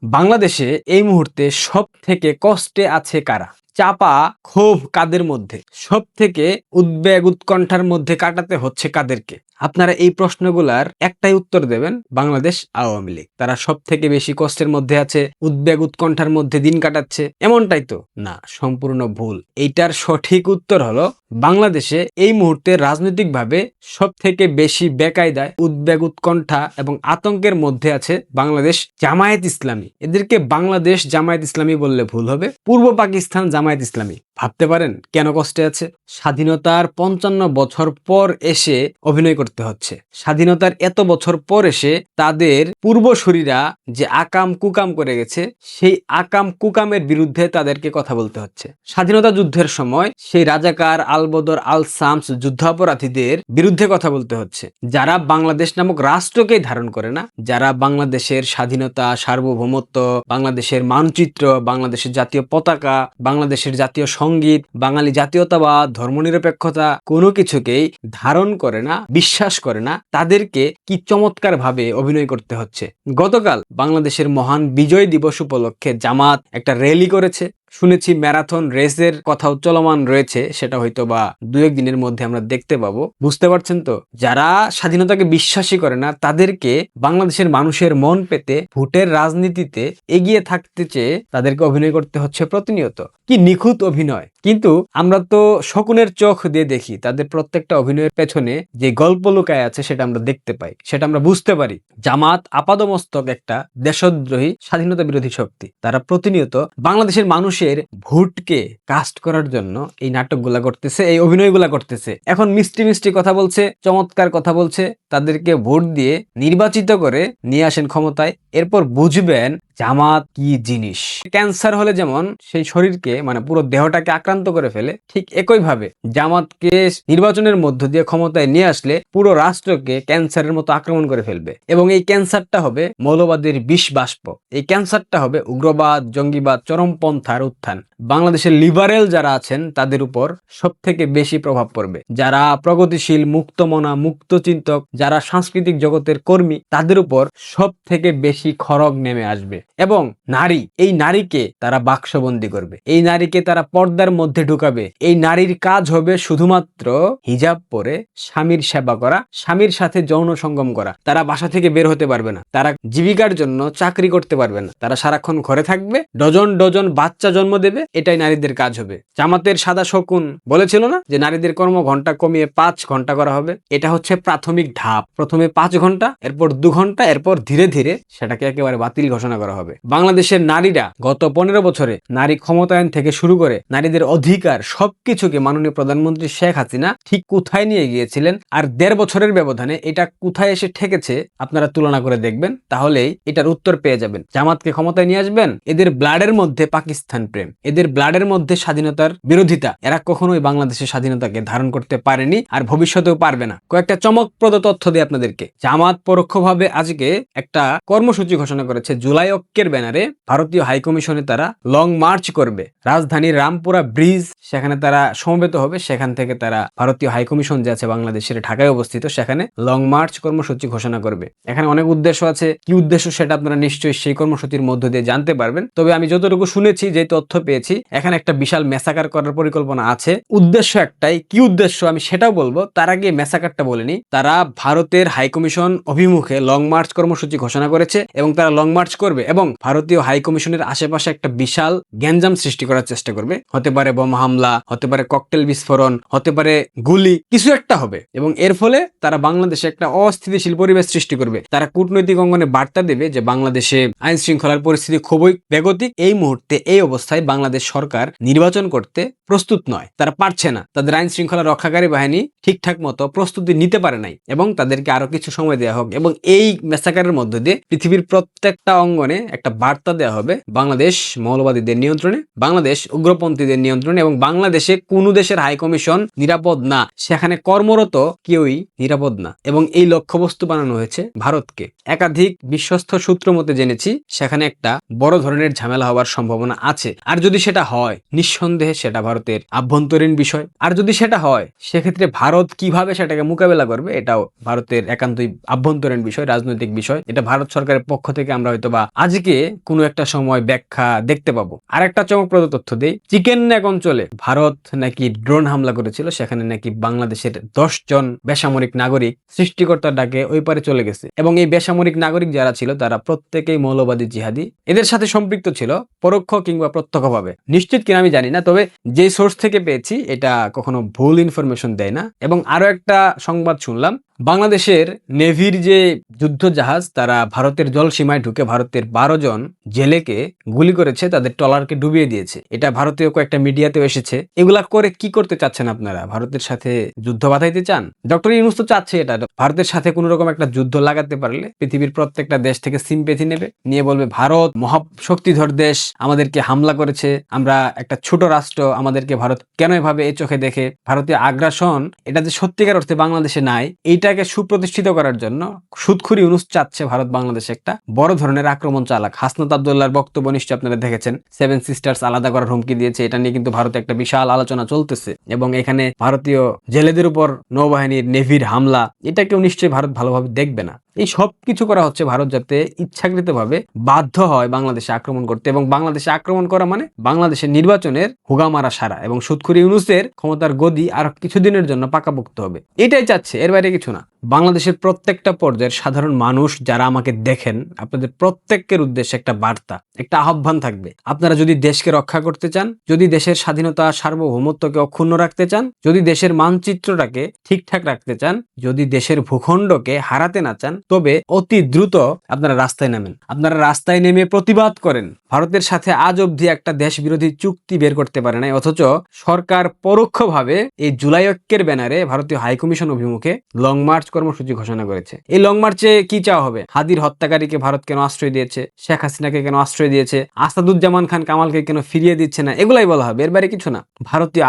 বাংলাদেশে এই মুহূর্তে সব থেকে কষ্টে আছে কারা? চাপা ক্ষোভ কাদের মধ্যে? সব থেকে উদ্বেগ উৎকণ্ঠার মধ্যে কাটাতে হচ্ছে কাদেরকে? আপনারা এই প্রশ্নগুলার একটাই উত্তর দেবেন, বাংলাদেশ আওয়ামী লীগ। তারা সব থেকে বেশি কষ্টের মধ্যে আছে, উদ্বেগ উৎকণ্ঠার মধ্যে দিন কাটাচ্ছে, এমনটাই তো না, সম্পূর্ণ ভুল। এইটার সঠিক উত্তর হলো বাংলাদেশে এই মুহূর্তে রাজনৈতিকভাবে সব থেকে বেশি বেকায়দায়, উদ্বেগ উৎকণ্ঠা এবং আতঙ্কের মধ্যে আছে বাংলাদেশ জামায়াত ইসলামী। এদেরকে বাংলাদেশ জামায়াত ইসলামী বললে ভুল হবে, পূর্ব পাকিস্তান জামায়াত ইসলামী। ভাবতে পারেন কেন কষ্টে আছে? স্বাধীনতার 55 বছর পর এসে অভিনয় করতে হচ্ছে। স্বাধীনতার এত বছর পর এসে তাদের পূর্বসূরীরা যে আকাম কুকাম করে গেছে, সেই আকাম কুকামের বিরুদ্ধে তাদেরকে কথা বলতে হচ্ছে। স্বাধীনতা যুদ্ধের সময় সেই রাজাকার আলবদর আল শামস যুদ্ধাপরাধীদের বিরুদ্ধে কথা বলতে হচ্ছে, যারা বাংলাদেশ নামক রাষ্ট্রকেই ধারণ করে না, যারা বাংলাদেশের স্বাধীনতা, সার্বভৌমত্ব, বাংলাদেশের মানচিত্র, বাংলাদেশের জাতীয় পতাকা, বাংলাদেশের জাতীয় সঙ্গীত, বাঙালি জাতীয়তাবাদ, ধর্মনিরপেক্ষতা কোনো কিছুকেই ধারণ করে না, বিশ্বাস করে না, তাদেরকে কি চমৎকার ভাবে অভিনয় করতে হচ্ছে। গতকাল বাংলাদেশের মহান বিজয় দিবস উপলক্ষে জামাত একটা র্যালি করেছে। শুনেছি ম্যারাথন রেসের কথাও চলমান রয়েছে, সেটা হয়তো বা 2-1 দিনের মধ্যে আমরা দেখতে পাবো। বুঝতে পারছেন তো, যারা স্বাধীনতাকে বিশ্বাসী করে না তাদেরকে বাংলাদেশের মানুষের মন পেতে ভোটের রাজনীতিতে এগিয়ে থাকতে চেয়ে তাদেরকে অভিনয় করতে হচ্ছে প্রতিনিয়ত। কি নিখুঁত অভিনয়! কিন্তু আমরা তো শকুনের চোখ দিয়ে দেখি, তাদের প্রত্যেকটা অভিনয়ের পেছনে যে গল্প লুকায় আছে সেটা আমরা দেখতে পাই, সেটা আমরা বুঝতে পারি। জামাত আপাদমস্তক একটা দেশদ্রোহী, স্বাধীনতা বিরোধী শক্তি। তারা প্রতিনিয়ত বাংলাদেশের মানুষের ভোটকে কাস্ট করার জন্য এই নাটকগুলা করতেছে, এই অভিনয়গুলা করতেছে। এখন মিষ্টি মিষ্টি কথা বলছে, চমৎকার কথা বলছে, তাদেরকে ভোট দিয়ে নির্বাচিত করে নিয়ে আসেন ক্ষমতায়, এরপর বুঝবেন জামাত কি জিনিস। ক্যান্সার হলে যেমন সেই শরীরকে, মানে পুরো দেহটাকে আক্রান্ত করে ফেলে, ঠিক একইভাবে জামাতকে নির্বাচনের মধ্য দিয়ে ক্ষমতায় নিয়ে আসলে পুরো রাষ্ট্রকে ক্যান্সারের মতো আক্রমণ করে ফেলবে। এবং এই ক্যান্সারটা হবে মৌলবাদের বিষ বাষ্প, এই ক্যান্সারটা হবে উগ্রবাদ, জঙ্গিবাদ, চরমপন্থার উত্থান। বাংলাদেশের লিবারেল যারা আছেন তাদের উপর সব থেকে বেশি প্রভাব পড়বে। যারা প্রগতিশীল, মুক্তমনা, মুক্তচিন্তক, যারা সাংস্কৃতিক জগতের কর্মী, তাদের উপর সব থেকে বেশি খড়গ নেমে আসবে। এবং নারী, এই নারীকে তারা বাক্সবন্দী করবে, এই নারীকে তারা পর্দার মধ্যে ঢুকাবে। এই নারীর কাজ হবে শুধুমাত্র হিজাব পরে স্বামীর সেবা করা, স্বামীর সাথে যৌন সঙ্গম করা। তারা বাসা থেকে বের হতে পারবে না, তারা জীবিকার জন্য চাকরি করতে পারবে না, তারা সারাক্ষণ ঘরে থাকবে, ডজন ডজন বাচ্চা জন্ম দেবে। এটাই নারীদের কাজ হবে। জামাতের সাদা শকুন বলেছিল না যে নারীদের কর্ম ঘন্টা কমিয়ে 5 ঘন্টা করা হবে? এটা হচ্ছে প্রাথমিক ধাপ। প্রথমে 5 ঘন্টা, এরপর 2 ঘন্টা, এরপর ধীরে ধীরে সেটাকে একেবারে বাতিল ঘোষণা করা হবে। বাংলাদেশের নারীরা গত 15 বছরে নারী ক্ষমতায়ন থেকে শুরু করে নারীদের অধিকার সবকিছুকে মাননীয় প্রধানমন্ত্রী শেখ হাসিনা ঠিক কোথায় নিয়ে গিয়েছিলেন, আর 1.5 বছরের ব্যবধানে এটা কোথায় এসে ঠেকেছে আপনারা তুলনা করে দেখবেন, তাহলেই এটার উত্তর পেয়ে যাবেন। জামাতকে ক্ষমতায় নিয়ে আসবেন, এদের ব্লাডের মধ্যে পাকিস্তান প্রেম, এদের ব্লাডের মধ্যে স্বাধীনতার বিরোধিতা। এরা কখনোই বাংলাদেশের স্বাধীনতাকে ধারণ করতে পারেনি, আর ভবিষ্যতেও পারবে না। কয়েকটা চমকপ্রদ তথ্য দিয়ে আপনাদেরকে। জামাত পরোক্ষভাবে আজকে একটা কর্মসূচি ঘোষণা করেছে। জুলাই ঐক্যের ব্যানারে ভারতীয় হাইকমিশনে তারা লং মার্চ করবে। রাজধানীর রামপুরা ব্রিজ, সেখানে তারা সমবেত হবে। সেখান থেকে তারা ভারতীয় হাইকমিশন যে আছে বাংলাদেশের ঢাকায় অবস্থিত, সেখানে লং মার্চ কর্মসূচি ঘোষণা করবে। এখানে অনেক উদ্দেশ্য আছে, কি উদ্দেশ্য সেটা আপনারা নিশ্চয়ই সেই কর্মসূচির মধ্য দিয়ে জানতে পারবেন। তবে আমি যতটুকু শুনেছি, যে তথ্য পেয়েছি, এখানে একটা বিশাল মেসাকার করার পরিকল্পনা আছে। উদ্দেশ্য একটাই, কি উদ্দেশ্য আমি সেটাও বলবো। তার আগে মেসাকারটা বলেনি। তারা ভারতের হাইকমিশন অভিমুখে লং মার্চ কর্মসূচি ঘোষণা করেছে এবং তারা লং মার্চ করবে এবং ভারতীয় হাইকমিশনের আশেপাশে একটা বিশাল গ্যাঞ্জাম সৃষ্টি করার চেষ্টা করবে। হতে পারে বোমা হামলা, হতে পারে ককটেল বিস্ফোরণ, হতে পারে গুলি, কিছু একটা হবে। এবং এর ফলে তারা বাংলাদেশে একটা অস্থিতিশীল পরিবেশ সৃষ্টি করবে। তারা কূটনৈতিক অঙ্গনে বার্তা দেবে যে বাংলাদেশে আইন শৃঙ্খলার পরিস্থিতি খুবই বেগতিক। এই মুহূর্তে, এই অবস্থায় বাংলাদেশ সরকার নির্বাচন করতে প্রস্তুত নয়, তারা পারছে না, তাদের আইন শৃঙ্খলা রক্ষাকারী বাহিনী ঠিকঠাক মতো প্রস্তুতি নিতে পারে নাই, এবং তাদেরকে আরো কিছু সময় দেওয়া হোক। এবং এই মেসাকারের মধ্য দিয়ে পৃথিবীর প্রত্যেকটা অঙ্গনে একটা বার্তা দেওয়া হবে, বাংলাদেশ মৌলবাদীদের নিয়ন্ত্রণে, বাংলাদেশ উগ্রপন্থীদের নিয়ন্ত্রণে, এবং বাংলাদেশে কোন দেশের হাইকমিশন নিরাপদ না, সেখানে কর্মরত কেউই নিরাপদ না। এবং এই লক্ষ্যবস্তু বানানো হয়েছে ভারতকে। একাধিক বিশ্বস্ত সূত্র মতে জেনেছি সেখানে একটা বড় ধরনের ঝামেলা হওয়ার সম্ভাবনা আছে। আর যদি সেটা হয় নিঃসন্দেহে সেটা ভারতের আভ্যন্তরীণ বিষয়। আর যদি সেটা হয় সেক্ষেত্রে ভারত কিভাবে সেটাকে মোকাবেলা করবে এটাও ভারতের একান্তই আভ্যন্তরীণ বিষয়, রাজনৈতিক বিষয়। এটা ভারত সরকারের পক্ষ থেকে আমরা হয়তোবা আজকে কোনো একটা সময় ব্যাখ্যা দেখতে পাবো। আর একটা চমকপ্রদ তথ্য দেই, চিকেন নেক অঞ্চলে ভারত নাকি ড্রোন হামলা করেছিল, সেখানে নাকি বাংলাদেশের 10 জন বেসামরিক নাগরিক সৃষ্টিকর্তার ডাকে ওই পারে চলে গেছে এবং এই বেসামরিক নাগরিক যারা ছিল তারা প্রত্যেকেই মৌলবাদী জিহাদি, এদের সাথে সম্পৃক্ত ছিল পরোক্ষ কিংবা প্রত্যক্ষভাবে। নিশ্চিত কিনা আমি জানি না, তবে যে সোর্স থেকে পেয়েছি এটা কখনো ভুল ইনফরমেশন দেয় না। এবং আরো একটা সংবাদ শুনলাম, বাংলাদেশের নেভির যে যুদ্ধ জাহাজ তারা ভারতের জল সীমায় ঢুকে ভারতের 12 জন জেলেকে গুলি করেছে, তাদের ট্রলারকে ডুবিয়ে দিয়েছে। এটা ভারতীয় কয়েকটা মিডিয়াতেও এসেছে। এগুলা করে কি করতে চাচ্ছেন আপনারা? ভারতের সাথে যুদ্ধ বাঁধাইতে চান? ডক্টর ইউনূস তো চাচ্ছে এটা, ভারতের সাথে কোন রকম একটা যুদ্ধ লাগাতে পারলে পৃথিবীর প্রত্যেকটা দেশ থেকে সিম্পেথি নেবে, নিয়ে বলবে ভারত মহাশক্তিধর দেশ, আমাদেরকে হামলা করেছে, আমরা একটা ছোট রাষ্ট্র, আমাদেরকে ভারত কেন এভাবে এই চোখে দেখে। ভারতীয় আগ্রাসন এটা যে সত্যিকার অর্থে বাংলাদেশে নাই, এইটাকে সুপ্রতিষ্ঠিত করার জন্য সুদখুরি ইউনূস চাচ্ছে ভারত বাংলাদেশে একটা বড় ধরনের আক্রমণ চালাক। হাসনাত আব্দুল্লাহর বক্তব্য নিশ্চয়ই আপনারা দেখেছেন, 7 সিস্টার্স আলাদা করার হুমকি দিয়েছে। এটা নিয়ে কিন্তু ভারতে একটা বিশাল আলোচনা চলতেছে এবং এখানে ভারতীয় জেলেদের উপর নৌবাহিনীর নেভির হামলা, এটা কেউ নিশ্চয়ই ভারত ভালোভাবে দেখবে না। এই সব কিছু করা হচ্ছে ভারত যাতে ইচ্ছাকৃতভাবে বাধ্য হয় বাংলাদেশে আক্রমণ করতে, এবং বাংলাদেশে আক্রমণ করা মানে বাংলাদেশের নির্বাচনের হুগামারা সারা এবং সুদখুরি ইউনূসের ক্ষমতার গদি আর কিছুদিনের জন্য পাকাপোক্ত হবে। এটাই চাচ্ছে, এর বাইরে কিছু না। বাংলাদেশের প্রত্যেকটা পর্যায়ের সাধারণ মানুষ যারা আমাকে দেখেন, আপনাদের প্রত্যেকের উদ্দেশ্যে একটা বার্তা, একটা আহ্বান থাকবে। আপনারা যদি দেশকে রক্ষা করতে চান, যদি দেশের স্বাধীনতা সার্বভৌমত্বকে অক্ষুণ্ণ রাখতে চান, যদি দেশের মানচিত্রটাকে ঠিকঠাক রাখতে চান, যদি দেশের ভূখণ্ডকে হারাতে না চান, তবে অতি দ্রুত আপনারা রাস্তায় নামেন। আপনারা রাস্তায় নেমে প্রতিবাদ করেন। ভারতের সাথে আজ অবধি একটা দেশ বিরোধী চুক্তি বের করতে পারে নাই, অথচ সরকার পরোক্ষভাবে এই জুলাই ঐক্যের ব্যানারে ভারতীয় হাইকমিশন অভিমুখে লং মার্চ কর্মসূচি ঘোষণা করেছে। এই লং মার্চে কি চাওয়া হবে? হাদির হত্যাকারীকে ভারত কেন আশ্রয় দিয়েছে, শেখ হাসিনাকে কেন আশ্রয় দিয়েছে, আসাদুজ্জামান খান কামালকে কেন ফিরিয়ে দিচ্ছে না, এগুলাই বলা হবে, এর বাইরে কিছু না। ভারতীয়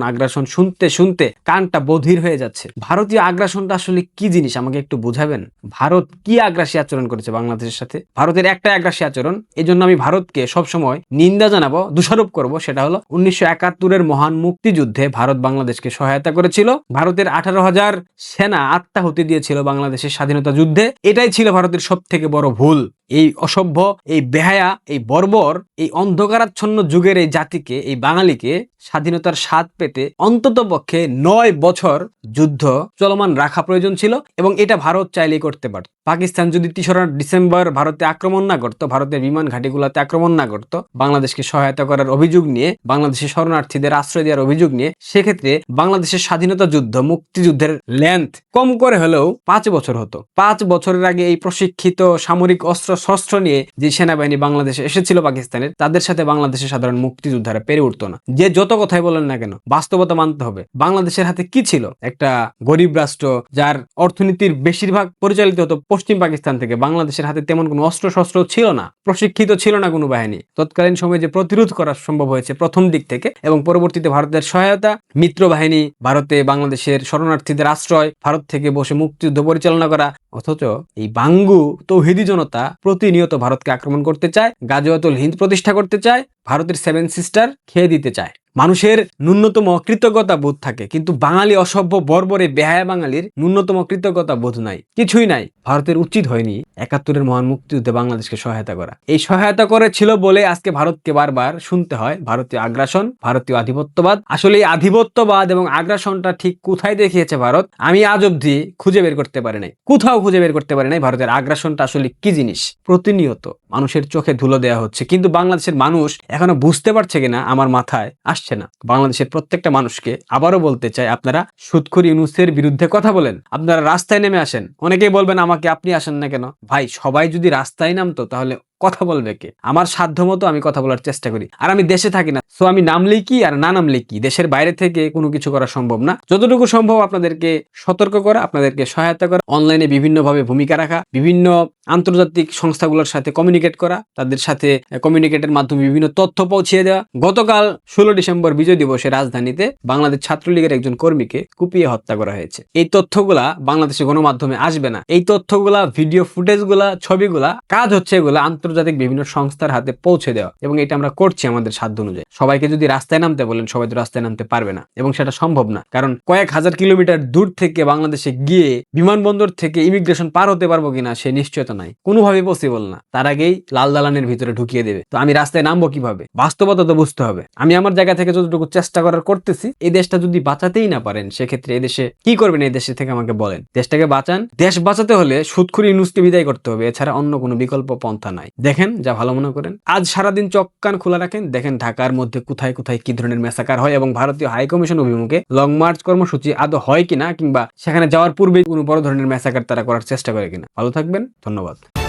আগ্রাসন শুনতে শুনতে কানটা বধির হয়ে যাচ্ছে। ভারতীয় আগ্রাসনটা আসলে কি জিনিস আমাকে একটু বুঝাবেন? ভারত কি আগ্রাসী আচরণ করেছে বাংলাদেশের সাথে? ভারতের একটা আগ্রাসী আচরণ, এই জন্য আমি ভারতকে সবসময় নিন্দা জানাবো, দোষারোপ করব, সেটা হলো 1971-এর মহান মুক্তিযুদ্ধে ভারত বাংলাদেশকে সহায়তা করেছিল। ভারতের 18,000 সেনা আত্মাহুতি দিয়েছিল বাংলাদেশের স্বাধীনতা যুদ্ধে। এটাই ছিল ভারতের সব থেকে বড় ভুল। এই অসভ্য, এই বেহায়া, এই বর্বর, এই অন্ধকারাচ্ছন্ন যুগের এই জাতিকে, এই বাঙালিকে স্বাধীনতার স্বাদ পেতে অন্তত পক্ষে 9 বছর যুদ্ধ চলমান রাখা প্রয়োজন ছিল, এবং এটা ভারত চাইলেই করতে পারত। পাকিস্তান যদি 3রা ডিসেম্বর ভারতে আক্রমণ না করত, ভারতের বিমান ঘাঁটিগুলোতে আক্রমণ না করত, বাংলাদেশকে সহায়তা করার অভিযোগ নিয়ে, বাংলাদেশের শরণার্থীদের আশ্রয় দেওয়ার অভিযোগ নিয়ে, সেক্ষেত্রে বাংলাদেশের স্বাধীনতা যুদ্ধ, মুক্তিযুদ্ধের লেন্থ কম করে হলেও 5 বছর হতো। 5 বছরের আগে এই প্রশিক্ষিত সামরিক অস্ত্র শস্ত্র নিয়ে যে সেনাবাহিনী বাংলাদেশে এসেছিল পাকিস্তানের, তাদের সাথে বাংলাদেশের সাধারণ মুক্তিযোদ্ধারা পেরে উঠতো না। যে যত কথাই বলেন না কেন, বাস্তবতা মানতে হবে। বাংলাদেশের হাতে কি ছিল? একটা গরিব রাষ্ট্র যার অর্থনীতির বেশিরভাগ পরিচালিত হতো পশ্চিম পাকিস্তান থেকে। বাংলাদেশের হাতে তেমন কোনো অস্ত্র শস্ত্র ছিল না, প্রশিক্ষিত ছিল না কোনো বাহিনী। তৎকালীন সময়ে যে প্রতিরোধ করা সম্ভব হয়েছে প্রথম দিক থেকে, এবং পরবর্তীতে ভারতের সহায়তা, মিত্র বাহিনী, ভারতে বাংলাদেশের শরণার্থীদের আশ্রয়, ভারত থেকে বসে মুক্তিযুদ্ধ পরিচালনা করা। অথচ এই বাঙ্গু তৌহিদি জনতা প্রতিনিয়ত ভারতকে আক্রমণ করতে চায়, গাজওয়াতুল হিন্দ প্রতিষ্ঠা করতে চায়, ভারতের 7 সিস্টার খেয়ে দিতে চায়। মানুষের ন্যূনতম কৃতজ্ঞতা বোধ থাকে, কিন্তু বাঙালি অসভ্য বর্বরে বেহায়া বাঙালির ন্যূনতম কৃতজ্ঞতা বোধ নাই, কিছুই নাই। ভারতের উচিত হয়নি 71-এর মহান মুক্তিযুদ্ধে বাংলাদেশকে সহায়তা করা। এই সহায়তা করেছিল বলে আজকে ভারতকে বারবার শুনতে হয় ভারতীয় আগ্রাসন, ভারতীয় আধিপত্যবাদ। আসলে এই আধিপত্যবাদ এবং আগ্রাসনটা ঠিক কোথায় দেখিয়েছে ভারত, আমি আজ অবধি খুঁজে বের করতে পারি নাই, কোথাও খুঁজে বের করতে পারি নাই ভারতের আগ্রাসনটা আসলে কি জিনিস। প্রতিনিয়ত মানুষের চোখে ধুলো দেওয়া হচ্ছে, কিন্তু বাংলাদেশের মানুষ এখনো বুঝতে পারছে কিনা আমার মাথায় আসছে না। বাংলাদেশের প্রত্যেকটা মানুষকে আবারও বলতে চাই, আপনারা সুদখোর ইউনূসের বিরুদ্ধে কথা বলেন, আপনারা রাস্তায় নেমে আসেন। অনেকেই বলবেন আমাকে আপনি আসেন না কেন? ভাই, সবাই যদি রাস্তায় নামতো তাহলে কথা বলবে কে? আমার সাধ্য মতো আমি কথা বলার চেষ্টা করি, আর আমি দেশে থাকি না, সো আমি নামলেই কি আর না নামলেই কি? দেশের বাইরে থেকে কোনো কিছু করা সম্ভব না। যতটুকু সম্ভব আপনাদেরকে সতর্ক করা, আপনাদেরকে সহায়তা করা, অনলাইনে বিভিন্নভাবে ভূমিকা রাখা, বিভিন্ন আন্তর্জাতিক সংস্থাগুলোর সাথে কমিউনিকেট করা, তাদের সাথে কমিউনিকেটের মাধ্যমে বিভিন্ন তথ্য পৌঁছিয়ে দেওয়া। গতকাল 16 ডিসেম্বর বিজয় দিবসে রাজধানীতে বাংলাদেশ ছাত্রলীগের একজন কর্মীকে কুপিয়ে হত্যা করা হয়েছে। এই তথ্যগুলা বাংলাদেশের গণমাধ্যমে আসবে না। এই তথ্যগুলা, ভিডিও ফুটেজগুলা, ছবিগুলা, কাজ হচ্ছে এগুলা আন্তর্জাতিক বিভিন্ন সংস্থার হাতে পৌঁছে দেওয়া, এবং এটা আমরা করছি আমাদের সাধ্য অনুযায়ী। সবাইকে যদি রাস্তায় নামতে বলেন, সবাই তো রাস্তায় নামতে পারবে না, এবং সেটা সম্ভব না, কারণ কয়েক হাজার কিলোমিটার দূর থেকে বাংলাদেশে গিয়ে বিমানবন্দর থেকে ইমিগ্রেশন পার হতে পারবো কিনা সে নিশ্চয়তা নাই, কোনোভাবেই পসিবল না। তার আগেই লাল দালানের ভিতরে ঢুকিয়ে দেবে। তো আমি রাস্তায় নামবো কিভাবে? বাস্তবতা তো বুঝতে হবে। আমি আমার জায়গা থেকে যতটুকু চেষ্টা করার করতেছি। এই দেশটা যদি বাঁচাতেই না পারেন, সেক্ষেত্রে এই দেশে কি করবেন? এই দেশে থেকে আমাকে বলেন। দেশটাকে বাঁচান। দেশ বাঁচাতে হলে সুদখুর ইউনূসকে বিদায় করতে হবে, এছাড়া অন্য কোনো বিকল্প পন্থা নাই। দেখেন যা ভালো মনে করেন। আজ সারাদিন চোখ কান খোলা রাখেন, দেখেন ঢাকার মধ্যে কোথায় কোথায় কি ধরনের ম্যাসাকার হয়, এবং ভারতীয় হাই কমিশন অভিমুখে লং মার্চ কর্মসূচি আদৌ হয় কিনা, কিংবা সেখানে যাওয়ার পূর্বে কোনো বড় ধরনের ম্যাসাকার তারা করার চেষ্টা করে কিনা। ভালো থাকবেন, ধন্যবাদ।